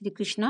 श्री कृष्णा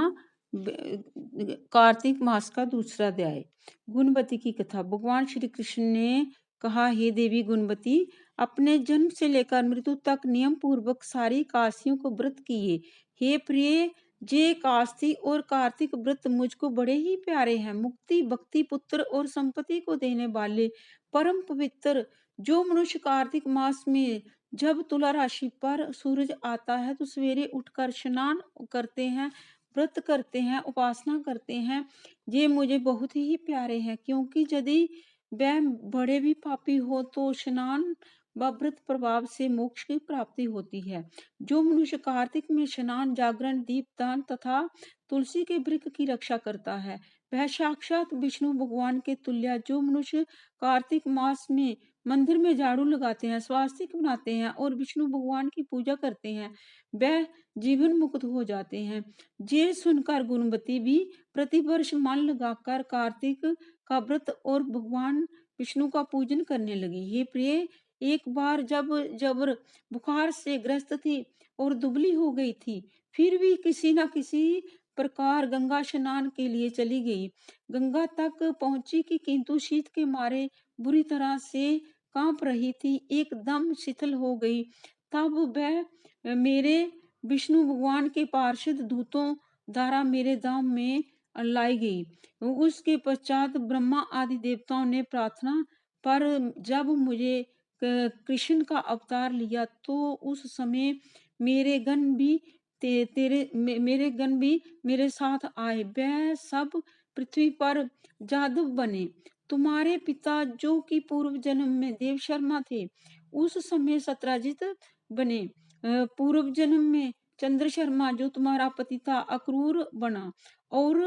कार्तिक मास का दूसरा अध्याय। गुणवती की कथा। भगवान श्री कृष्ण ने कहा, हे देवी गुणवती, अपने जन्म से लेकर मृत्यु तक नियम पूर्वक सारी काशियों को व्रत किए। हे प्रिय, जे कास्ती और कार्तिक व्रत मुझको बड़े ही प्यारे हैं। मुक्ति, भक्ति, पुत्र और संपत्ति को देने वाले परम पवित्र जो मनुष्य कार्तिक मास में जब तुला राशि पर सूरज आता है तो सवेरे उठकर स्नान करते हैं, व्रत करते हैं, उपासना करते हैं, ये मुझे बहुत ही प्यारे हैं। क्योंकि यदि वह बड़े भी पापी हो तो स्नान व व्रत प्रभाव से मोक्ष की प्राप्ति होती है। जो मनुष्य कार्तिक में स्नान, जागरण, दीपदान तथा तुलसी के वृक्ष की रक्षा करता है, वह साक्षात विष्णु भगवान के तुल्य। जो मनुष्य कार्तिक मास में मंदिर में झाड़ू लगाते हैं, स्वास्तिक बनाते हैं और विष्णु भगवान की पूजा करते हैं, वह जीवन मुक्त हो जाते हैं। ये सुनकर गुणवती भी प्रतिवर्ष मन लगाकर कार्तिक का व्रत और भगवान विष्णु का पूजन करने लगी। हे प्रिय, एक बार जब जबर बुखार से ग्रस्त थी और दुबली हो गई थी, फिर भी किसी न किसी प्रकार गंगा स्नान के लिए चली गई। गंगा तक पहुंची कि किंतु शीत के मारे बुरी तरह से कांप रही थी, एकदम शिथिल हो गई। तब वह मेरे विष्णु भगवान के पार्षद दूतों द्वारा मेरे धाम में लाई गई। उसके पश्चात ब्रह्मा आदि देवताओं ने प्रार्थना पर जब मुझे कृष्ण का अवतार लिया तो उस समय मेरे गण भी मेरे गण भी मेरे साथ आए। वह सब पृथ्वी पर जादव बने। तुम्हारे पिता जो कि पूर्व जन्म में देव शर्मा थे, उस समय सत्राजित बने। पूर्व जन्म में चंद्र शर्मा जो तुम्हारा पति था अक्रूर बना। और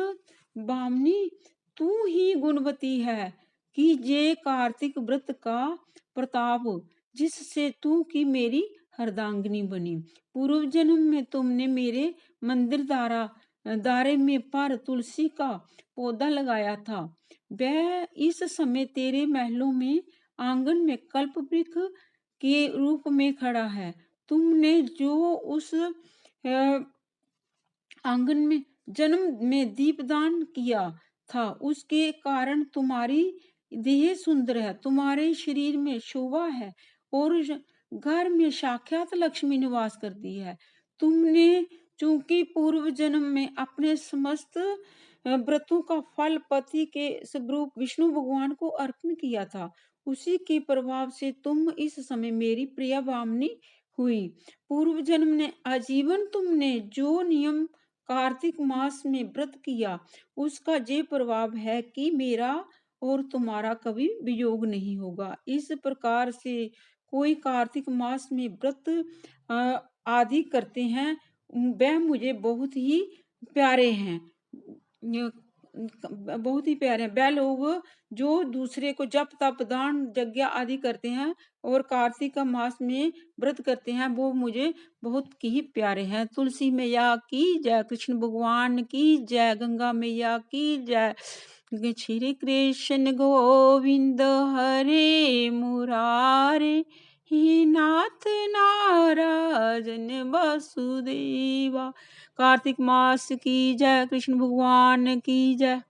बामनी, तू ही गुणवती है कि ये कार्तिक व्रत का प्रताप जिससे तू की मेरी हरदांगिनी बनी। पूर्व जन्म में तुमने मेरे मंदिर दारे में पर तुलसी का पौधा लगाया था। वह इस समय तेरे महलों में आंगन में कल्प वृक्ष के रूप में खड़ा है। तुमने जो उस आंगन में जन्म में दीपदान किया था, उसके कारण तुम्हारी देह सुंदर है, तुम्हारे शरीर में शोभा है और घर में साक्षात लक्ष्मी निवास करती है। तुमने चूंकि पूर्व जन्म में अपने समस्त व्रतों का फल पति के स्वरूप विष्णु भगवान को अर्पण किया था, उसी के प्रभाव से तुम इस समय मेरी प्रिय भामिनी हुई। पूर्व जन्म ने आजीवन तुमने जो नियम कार्तिक मास में व्रत किया, उसका ये प्रभाव है कि मेरा और तुम्हारा कभी वियोग नहीं होगा। इस प्रकार से कोई कार्तिक मास में व्रत आदि करते हैं, वह मुझे बहुत ही प्यारे हैं। बहुत ही प्यारे हैं वह लोग जो दूसरे को जप तप दान यज्ञ आदि करते हैं और कार्तिक का मास में व्रत करते हैं, वो मुझे बहुत ही प्यारे हैं। तुलसी मैया की जय, कृष्ण भगवान की जय, गंगा मैया की जय। श्री कृष्ण गोविंद हरे मुरारे, हे नाथ नारायण वसुदेवा। कार्तिक मास की जय, कृष्ण भगवान की जय।